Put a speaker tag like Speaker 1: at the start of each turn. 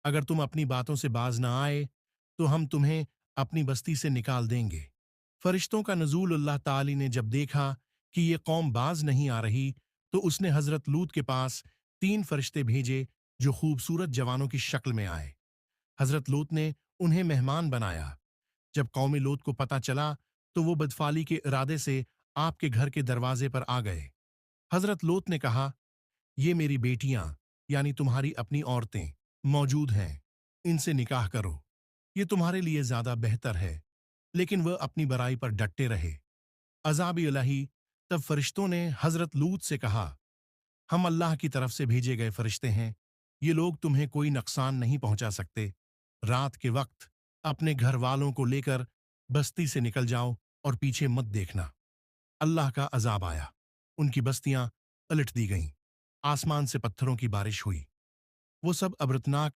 Speaker 1: अगर तुम अपनी बातों से बाज ना आए तो हम तुम्हें अपनी बस्ती से निकाल देंगे। फरिश्तों का नज़ूल अल्लाह ताली ने जब देखा कि ये कौम बाज नहीं आ रही तो उसने हजरत लूत के पास 3 फरिश्ते भेजे जो खूबसूरत जवानों की शक्ल में आए। हजरत लूत ने उन्हें मेहमान बनाया। जब कौमी लूत को पता चला तो वो बदफाली के इरादे से आपके घर के दरवाजे पर आ गए। हजरत लूत ने कहा, ये मेरी बेटियां यानी तुम्हारी अपनी औरतें मौजूद हैं, इनसे निकाह करो, ये तुम्हारे लिए ज्यादा बेहतर है। लेकिन वह अपनी बराई पर डटे रहे। अज़ाब इलाही। तब फरिश्तों ने हजरत लूत से कहा, हम अल्लाह की तरफ से भेजे गए फरिश्ते हैं, ये लोग तुम्हें कोई नुकसान नहीं पहुंचा सकते। रात के वक्त अपने घर वालों को लेकर बस्ती से निकल जाओ और पीछे मत देखना। अल्लाह का अजाब आया, उनकी बस्तियां पलट दी गईं, आसमान से पत्थरों की बारिश हुई, वो सब अबरतनाक